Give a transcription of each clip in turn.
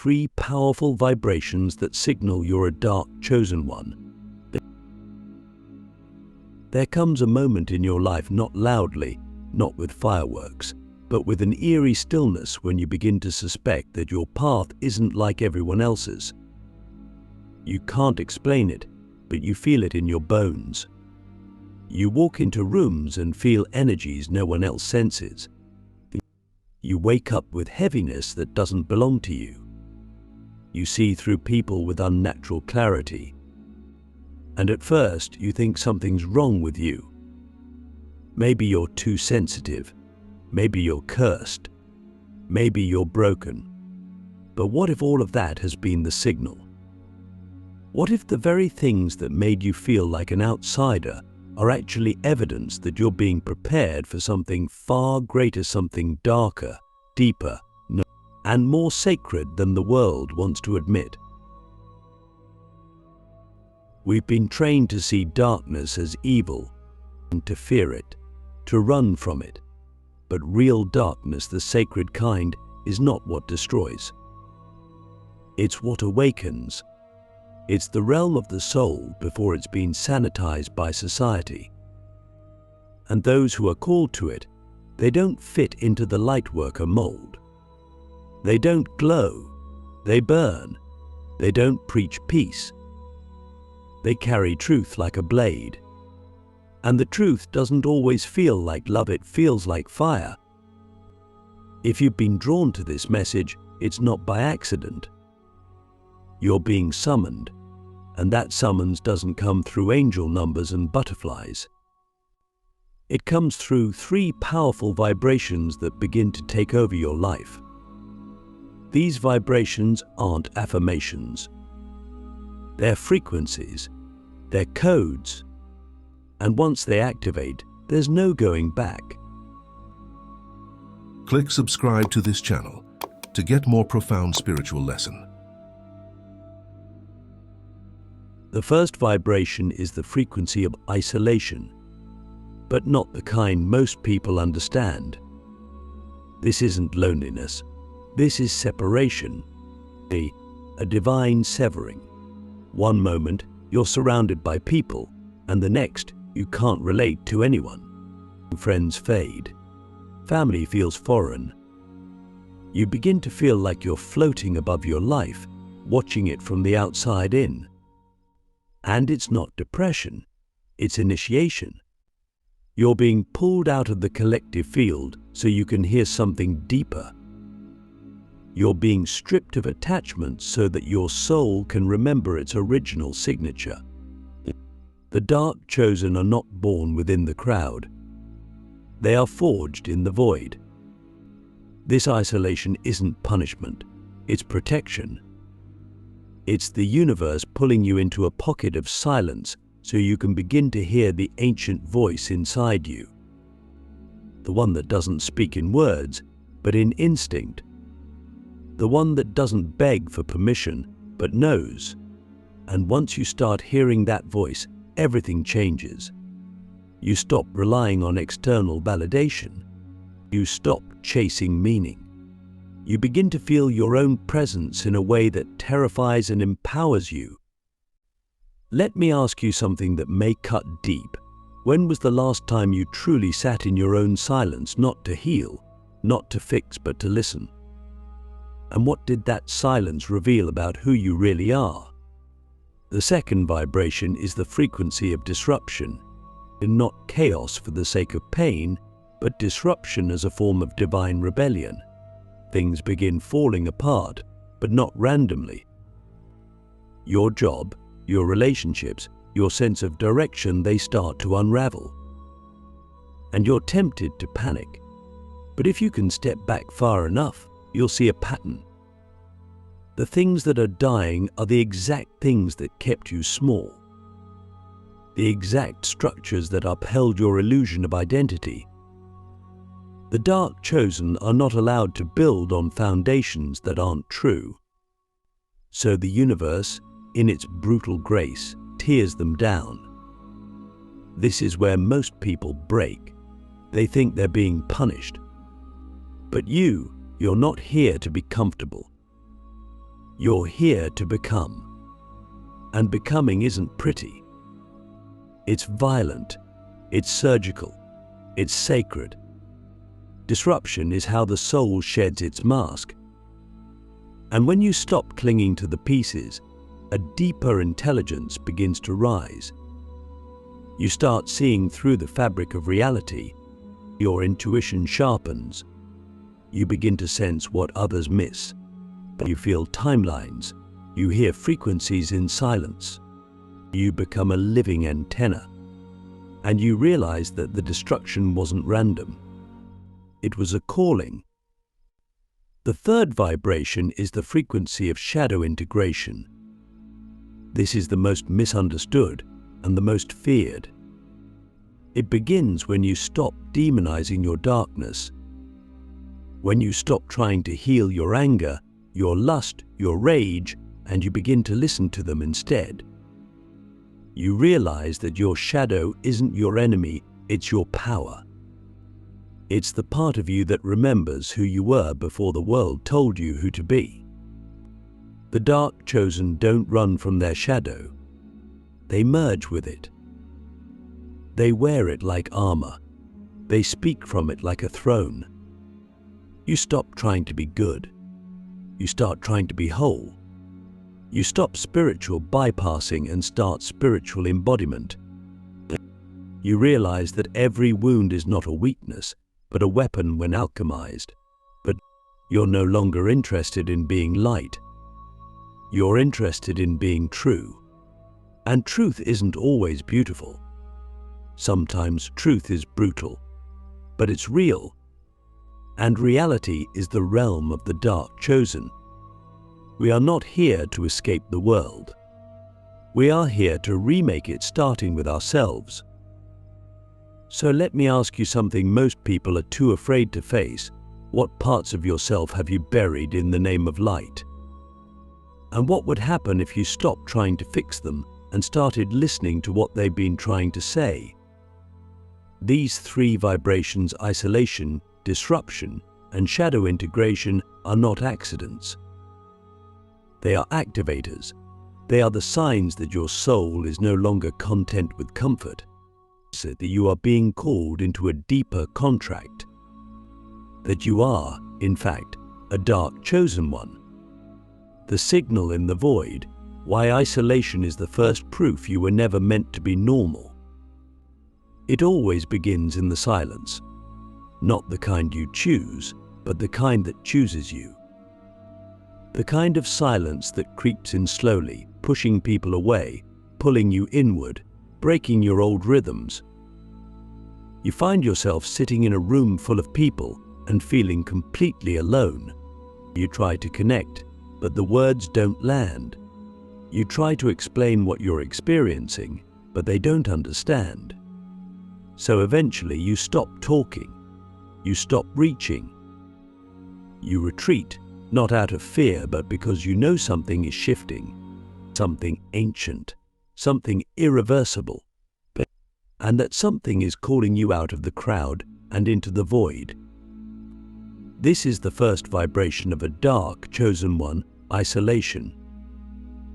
3 powerful vibrations that signal you're a dark chosen one. There comes a moment in your life, not loudly, not with fireworks, but with an eerie stillness, when you begin to suspect that your path isn't like everyone else's. You can't explain it, but you feel it in your bones. You walk into rooms and feel energies no one else senses. You wake up with heaviness that doesn't belong to you. You see through people with unnatural clarity. And at first, you think something's wrong with you. Maybe you're too sensitive. Maybe you're cursed. Maybe you're broken. But what if all of that has been the signal? What if the very things that made you feel like an outsider are actually evidence that you're being prepared for something far greater, something darker, deeper, and more sacred than the world wants to admit? We've been trained to see darkness as evil, and to fear it, to run from it. But real darkness, the sacred kind, is not what destroys. It's what awakens. It's the realm of the soul before it's been sanitized by society. And those who are called to it, they don't fit into the lightworker mold. They don't glow. They burn. They don't preach peace. They carry truth like a blade. And the truth doesn't always feel like love, it feels like fire. If you've been drawn to this message, it's not by accident. You're being summoned, and that summons doesn't come through angel numbers and butterflies. It comes through 3 powerful vibrations that begin to take over your life. These vibrations aren't affirmations. They're frequencies, they're codes, and once they activate, there's no going back. Click subscribe to this channel to get more profound spiritual lesson. The first vibration is the frequency of isolation, but not the kind most people understand. This isn't loneliness. This is separation, a divine severing. One moment, you're surrounded by people, and the next, you can't relate to anyone. Friends fade. Family feels foreign. You begin to feel like you're floating above your life, watching it from the outside in. And it's not depression, it's initiation. You're being pulled out of the collective field so you can hear something deeper. You're being stripped of attachments so that your soul can remember its original signature. The dark chosen are not born within the crowd. They are forged in the void. This isolation isn't punishment, it's protection. It's the universe pulling you into a pocket of silence so you can begin to hear the ancient voice inside you. The one that doesn't speak in words, but in instinct. The one that doesn't beg for permission, but knows. And once you start hearing that voice, everything changes. You stop relying on external validation. You stop chasing meaning. You begin to feel your own presence in a way that terrifies and empowers you. Let me ask you something that may cut deep. When was the last time you truly sat in your own silence, not to heal, not to fix, but to listen? And what did that silence reveal about who you really are? The second vibration is the frequency of disruption, and not chaos for the sake of pain, but disruption as a form of divine rebellion. Things begin falling apart, but not randomly. Your job, your relationships, your sense of direction, they start to unravel. And you're tempted to panic. But if you can step back far enough, you'll see a pattern. The things that are dying are the exact things that kept you small. The exact structures that upheld your illusion of identity. The dark chosen are not allowed to build on foundations that aren't true. So the universe, in its brutal grace, tears them down. This is where most people break. They think they're being punished. But you're not here to be comfortable. You're here to become. And becoming isn't pretty. It's violent. It's surgical. It's sacred. Disruption is how the soul sheds its mask. And when you stop clinging to the pieces, a deeper intelligence begins to rise. You start seeing through the fabric of reality. Your intuition sharpens. You begin to sense what others miss. You feel timelines. You hear frequencies in silence. You become a living antenna. And you realize that the destruction wasn't random. It was a calling. The third vibration is the frequency of shadow integration. This is the most misunderstood and the most feared. It begins when you stop demonizing your darkness, when you stop trying to heal your anger, your lust, your rage, and you begin to listen to them instead. You realize that your shadow isn't your enemy, it's your power. It's the part of you that remembers who you were before the world told you who to be. The dark chosen don't run from their shadow. They merge with it. They wear it like armor. They speak from it like a throne. You stop trying to be good. You start trying to be whole. You stop spiritual bypassing and start spiritual embodiment. You realize that every wound is not a weakness, but a weapon when alchemized. But you're no longer interested in being light. You're interested in being true. And truth isn't always beautiful. Sometimes truth is brutal, but it's real. And reality is the realm of the dark chosen. We are not here to escape the world. We are here to remake it, starting with ourselves. So let me ask you something most people are too afraid to face. What parts of yourself have you buried in the name of light? And what would happen if you stopped trying to fix them and started listening to what they've been trying to say? These three vibrations, isolation, disruption, and shadow integration, are not accidents. They are activators. They are the signs that your soul is no longer content with comfort, so that you are being called into a deeper contract, that you are, in fact, a dark chosen one. The signal in the void, why isolation is the first proof you were never meant to be normal. It always begins in the silence, not the kind you choose, but the kind that chooses you. The kind of silence that creeps in slowly, pushing people away, pulling you inward, breaking your old rhythms. You find yourself sitting in a room full of people and feeling completely alone. You try to connect, but the words don't land. You try to explain what you're experiencing, but they don't understand. So eventually you stop talking. You stop reaching. You retreat, not out of fear, but because you know something is shifting, something ancient, something irreversible, and that something is calling you out of the crowd and into the void. This is the first vibration of a dark, chosen one, isolation,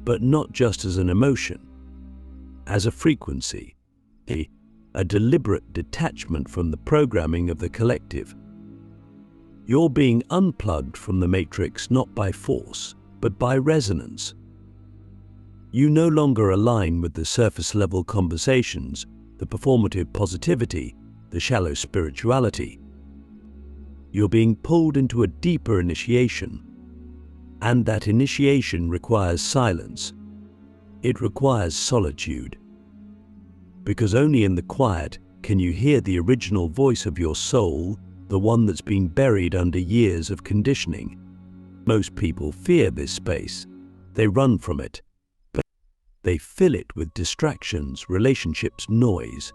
but not just as an emotion, as a frequency, a deliberate detachment from the programming of the collective. You're being unplugged from the matrix not by force, but by resonance. You no longer align with the surface-level conversations, the performative positivity, the shallow spirituality. You're being pulled into a deeper initiation, and that initiation requires silence. It requires solitude, because only in the quiet can you hear the original voice of your soul, the one that's been buried under years of conditioning. Most people fear this space. They run from it. They fill it with distractions, relationships, noise.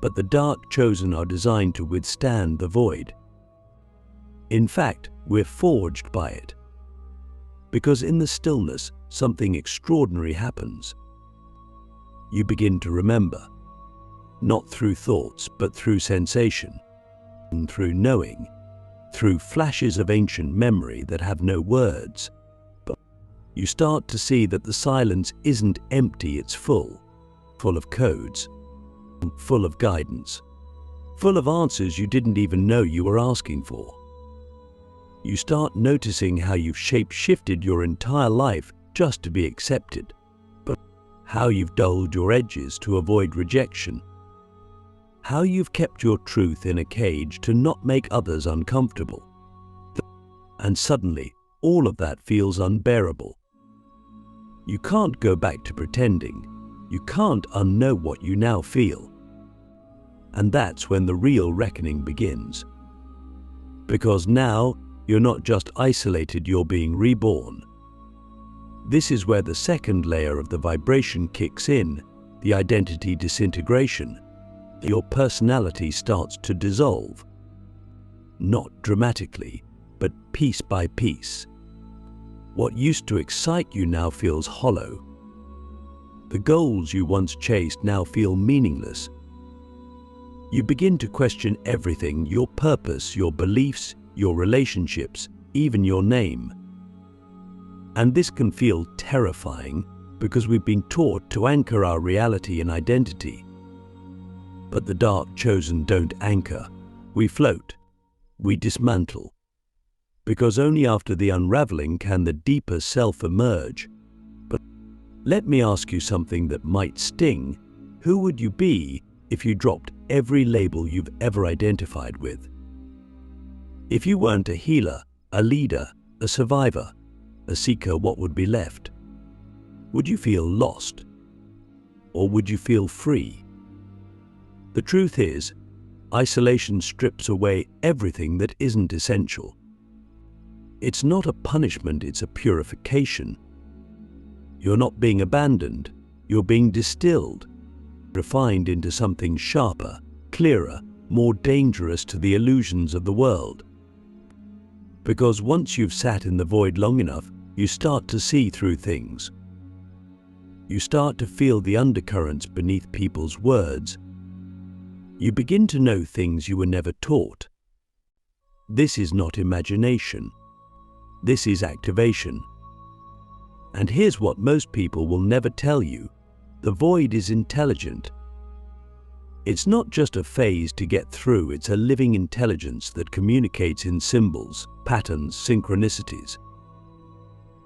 But the dark chosen are designed to withstand the void. In fact, we're forged by it. Because in the stillness, something extraordinary happens. You begin to remember, not through thoughts, but through sensation, and through knowing, through flashes of ancient memory that have no words. You start to see that the silence isn't empty, it's full of codes, full of guidance, full of answers you didn't even know you were asking for. You start noticing how you've shape-shifted your entire life just to be accepted, but how you've dulled your edges to avoid rejection, how you've kept your truth in a cage to not make others uncomfortable. And suddenly, all of that feels unbearable. You can't go back to pretending. You can't unknow what you now feel. And that's when the real reckoning begins. Because now, you're not just isolated, you're being reborn. This is where the second layer of the vibration kicks in, the identity disintegration. Your personality starts to dissolve. Not dramatically, but piece by piece. What used to excite you now feels hollow. The goals you once chased now feel meaningless. You begin to question everything, your purpose, your beliefs, your relationships, even your name. And this can feel terrifying because we've been taught to anchor our reality in identity. But the dark chosen don't anchor. We float. We dismantle. Because only after the unraveling can the deeper self emerge. But let me ask you something that might sting. Who would you be if you dropped every label you've ever identified with? If you weren't a healer, a leader, a survivor, a seeker, what would be left? Would you feel lost? Or would you feel free? The truth is, isolation strips away everything that isn't essential. It's not a punishment, it's a purification. You're not being abandoned, you're being distilled, refined into something sharper, clearer, more dangerous to the illusions of the world. Because once you've sat in the void long enough, you start to see through things. You start to feel the undercurrents beneath people's words. You begin to know things you were never taught. This is not imagination. This is activation. And here's what most people will never tell you. The void is intelligent. It's not just a phase to get through, it's a living intelligence that communicates in symbols, patterns, synchronicities.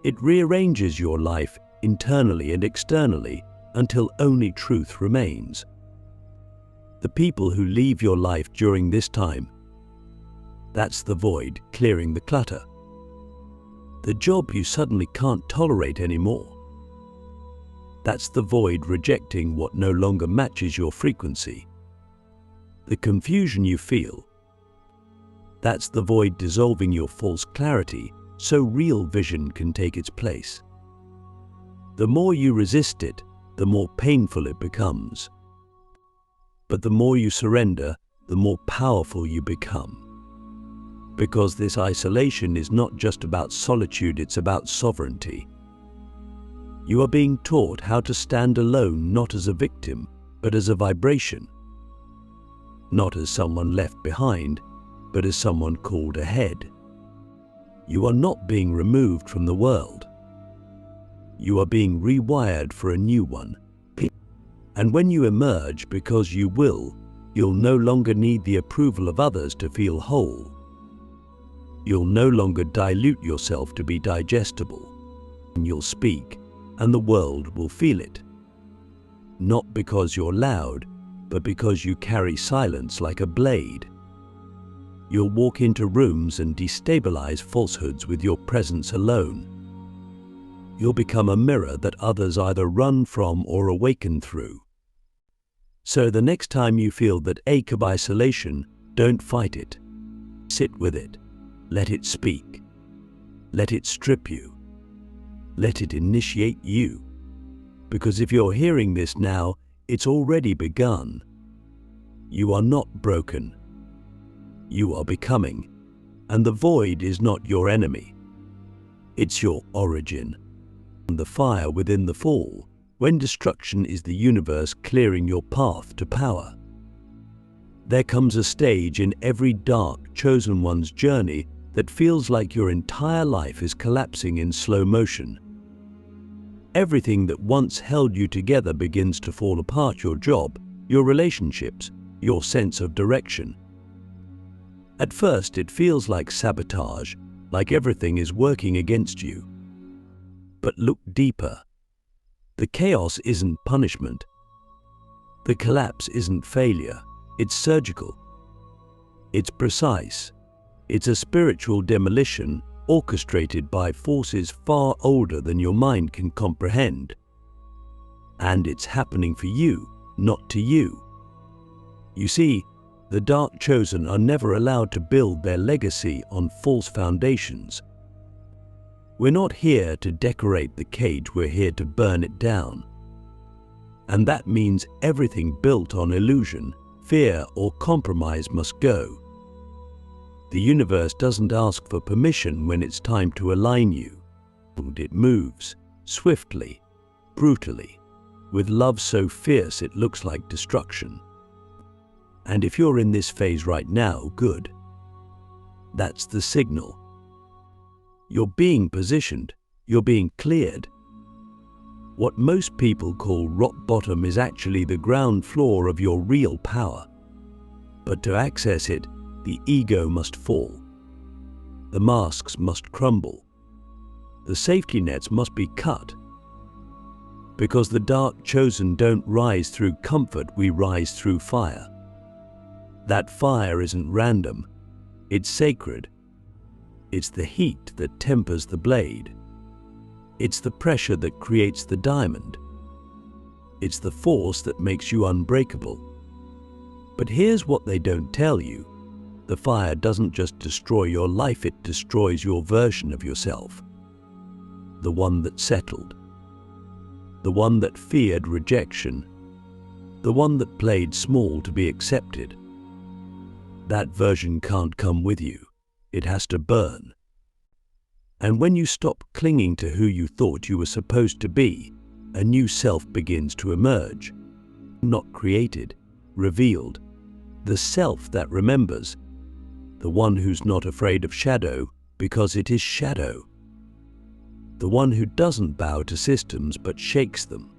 It rearranges your life internally and externally until only truth remains. The people who leave your life during this time, that's the void clearing the clutter. The job you suddenly can't tolerate anymore. That's the void rejecting what no longer matches your frequency. The confusion you feel, that's the void dissolving your false clarity so real vision can take its place. The more you resist it, the more painful it becomes. But the more you surrender, the more powerful you become. Because this isolation is not just about solitude, it's about sovereignty. You are being taught how to stand alone, not as a victim, but as a vibration. Not as someone left behind, but as someone called ahead. You are not being removed from the world. You are being rewired for a new one. And when you emerge, because you will, you'll no longer need the approval of others to feel whole. You'll no longer dilute yourself to be digestible. You'll speak, and the world will feel it. Not because you're loud, but because you carry silence like a blade. You'll walk into rooms and destabilize falsehoods with your presence alone. You'll become a mirror that others either run from or awaken through. So the next time you feel that ache of isolation, don't fight it. Sit with it. Let it speak. Let it strip you. Let it initiate you. Because if you're hearing this now, it's already begun. You are not broken. You are becoming. And the void is not your enemy. It's your origin. And the fire within the fall, when destruction is the universe clearing your path to power. There comes a stage in every dark, chosen one's journey that feels like your entire life is collapsing in slow motion. Everything that once held you together begins to fall apart: your job, your relationships, your sense of direction. At first, it feels like sabotage, like everything is working against you. But look deeper. The chaos isn't punishment. The collapse isn't failure. It's surgical. It's precise. It's a spiritual demolition orchestrated by forces far older than your mind can comprehend. And it's happening for you, not to you. You see, the dark chosen are never allowed to build their legacy on false foundations. We're not here to decorate the cage, we're here to burn it down. And that means everything built on illusion, fear, or compromise must go. The universe doesn't ask for permission when it's time to align you. It moves, swiftly, brutally, with love so fierce it looks like destruction. And if you're in this phase right now, good. That's the signal. You're being positioned, you're being cleared. What most people call rock bottom is actually the ground floor of your real power. But to access it, the ego must fall. The masks must crumble. The safety nets must be cut. Because the dark chosen don't rise through comfort, we rise through fire. That fire isn't random, it's sacred. It's the heat that tempers the blade. It's the pressure that creates the diamond. It's the force that makes you unbreakable. But here's what they don't tell you. The fire doesn't just destroy your life, it destroys your version of yourself. The one that settled. The one that feared rejection. The one that played small to be accepted. That version can't come with you. It has to burn. And when you stop clinging to who you thought you were supposed to be, a new self begins to emerge. Not created, revealed. The self that remembers. The one who's not afraid of shadow because it is shadow. The one who doesn't bow to systems but shakes them.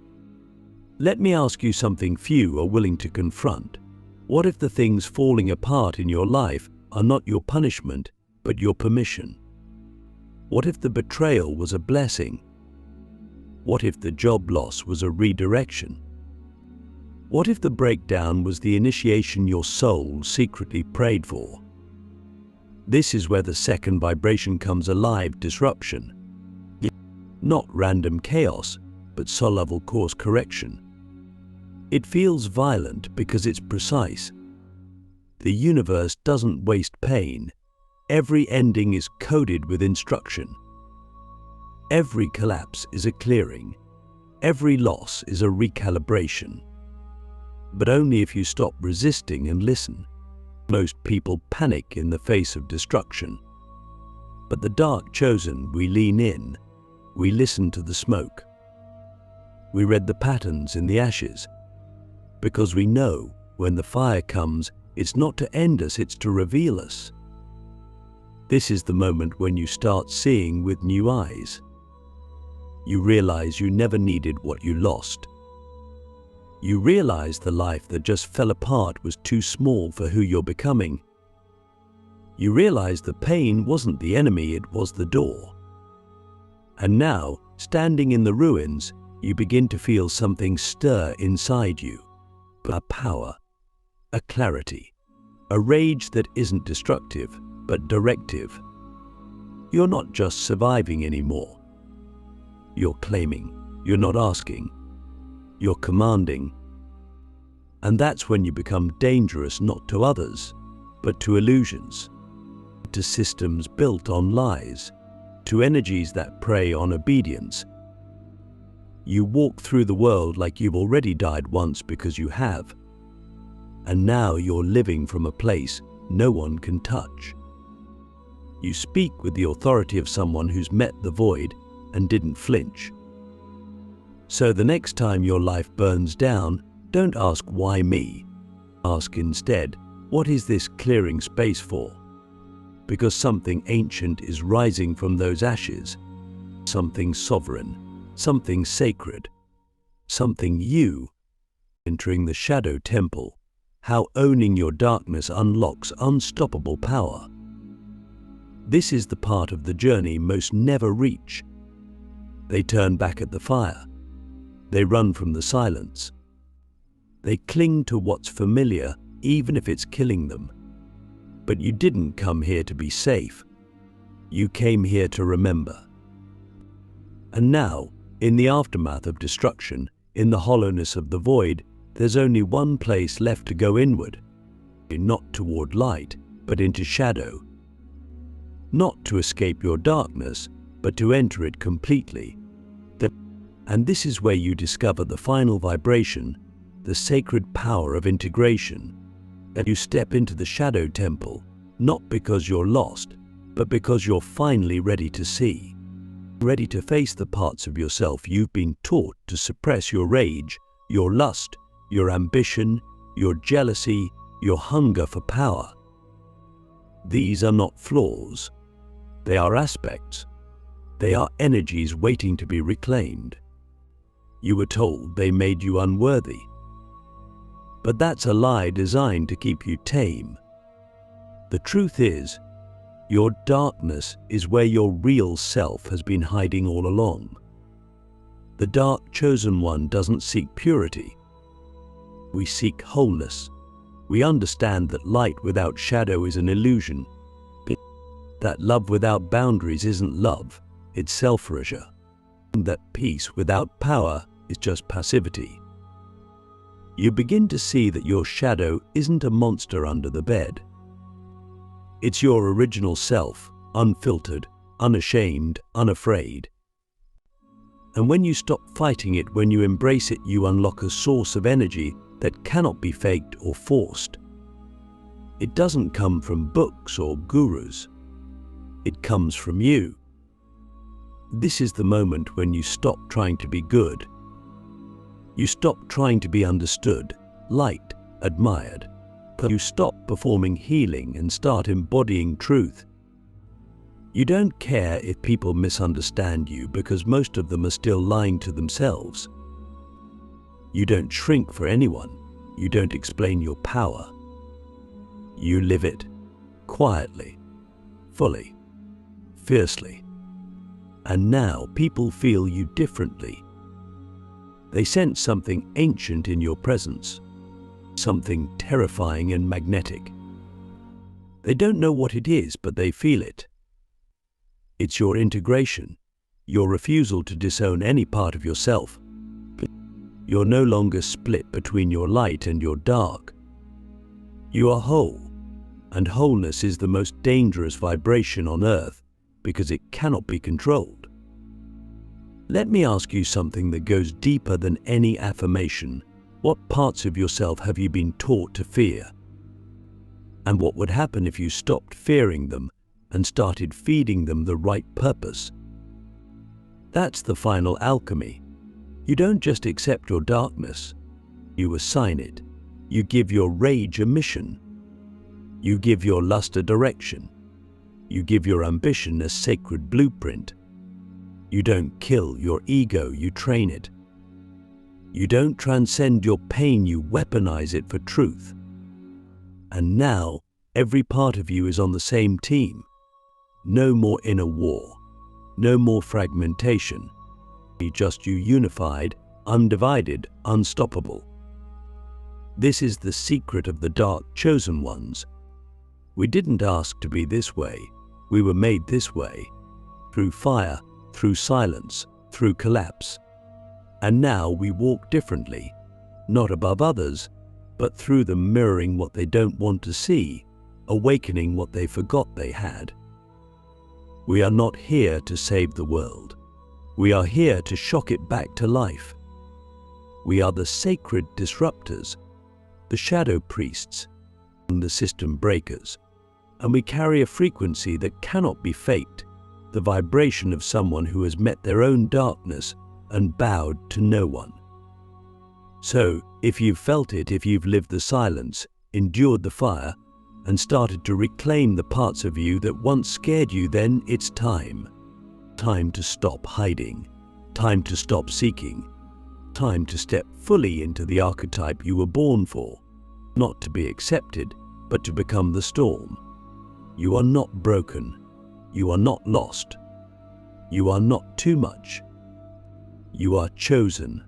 Let me ask you something few are willing to confront. What if the things falling apart in your life are not your punishment, but your permission? What if the betrayal was a blessing? What if the job loss was a redirection? What if the breakdown was the initiation your soul secretly prayed for? This is where the second vibration comes alive: disruption. Not random chaos, but soul-level course correction. It feels violent because it's precise. The universe doesn't waste pain. Every ending is coded with instruction. Every collapse is a clearing. Every loss is a recalibration. But only if you stop resisting and listen. Most people panic in the face of destruction. But the dark chosen, we lean in. We listen to the smoke. We read the patterns in the ashes. Because we know when the fire comes, it's not to end us, it's to reveal us. This is the moment when you start seeing with new eyes. You realize you never needed what you lost. You realize the life that just fell apart was too small for who you're becoming. You realize the pain wasn't the enemy, it was the door. And now, standing in the ruins, you begin to feel something stir inside you. A power, a clarity, a rage that isn't destructive, but directive. You're not just surviving anymore. You're claiming, you're not asking, you're commanding. And that's when you become dangerous not to others, but to illusions, to systems built on lies, to energies that prey on obedience. You walk through the world like you've already died once because you have. And now you're living from a place no one can touch. You speak with the authority of someone who's met the void and didn't flinch. So the next time your life burns down, don't ask why me. Ask instead, what is this clearing space for? Because something ancient is rising from those ashes. Something sovereign. something sacred, something you, entering the shadow temple, how owning your darkness unlocks unstoppable power. This is the part of the journey most never reach. They turn back at the fire. They run from the silence. They cling to what's familiar, even if it's killing them. But you didn't come here to be safe. You came here to remember. And now, in the aftermath of destruction, in the hollowness of the void, there's only one place left to go inward. Not toward light, but into shadow. Not to escape your darkness, but to enter it completely. And this is where you discover the final vibration, the sacred power of integration. That you step into the shadow temple, not because you're lost, but because you're finally ready to see. Ready to face the parts of yourself you've been taught to suppress: your rage, your lust, your ambition, your jealousy, your hunger for power. These are not flaws. They are aspects. They are energies waiting to be reclaimed. You were told they made you unworthy. But that's a lie designed to keep you tame. The truth is, your darkness is where your real self has been hiding all along. The dark chosen one doesn't seek purity. We seek wholeness. We understand that light without shadow is an illusion. That love without boundaries isn't love, it's self-erasure. That peace without power is just passivity. You begin to see that your shadow isn't a monster under the bed. It's your original self, unfiltered, unashamed, unafraid. And when you stop fighting it, when you embrace it, you unlock a source of energy that cannot be faked or forced. It doesn't come from books or gurus. It comes from you. This is the moment when you stop trying to be good. You stop trying to be understood, liked, admired. You stop performing healing and start embodying truth. You don't care if people misunderstand you because most of them are still lying to themselves. You don't shrink for anyone. You don't explain your power. You live it, quietly, fully, fiercely. And now people feel you differently. They sense something ancient in your presence, something terrifying and magnetic. They don't know what it is, but they feel it. It's your integration, your refusal to disown any part of yourself. You're no longer split between your light and your dark. You are whole, and wholeness is the most dangerous vibration on earth because it cannot be controlled. Let me ask you something that goes deeper than any affirmation. What parts of yourself have you been taught to fear? And what would happen if you stopped fearing them and started feeding them the right purpose? That's the final alchemy. You don't just accept your darkness. You assign it. You give your rage a mission. You give your lust a direction. You give your ambition a sacred blueprint. You don't kill your ego, you train it. You don't transcend your pain, you weaponize it for truth. And now, every part of you is on the same team. No more inner war. No more fragmentation. Just you unified, undivided, unstoppable. This is the secret of the dark chosen ones. We didn't ask to be this way. We were made this way. Through fire, through silence, through collapse. And now we walk differently, not above others, but through them, mirroring what they don't want to see, awakening what they forgot they had. We are not here to save the world. We are here to shock it back to life. We are the sacred disruptors, the shadow priests, and the system breakers. And we carry a frequency that cannot be faked, the vibration of someone who has met their own darkness and bowed to no one. So, if you've felt it, if you've lived the silence, endured the fire, and started to reclaim the parts of you that once scared you, then it's time. Time to stop hiding. Time to stop seeking. Time to step fully into the archetype you were born for. Not to be accepted, but to become the storm. You are not broken. You are not lost. You are not too much. You are chosen.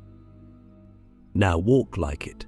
Now walk like it.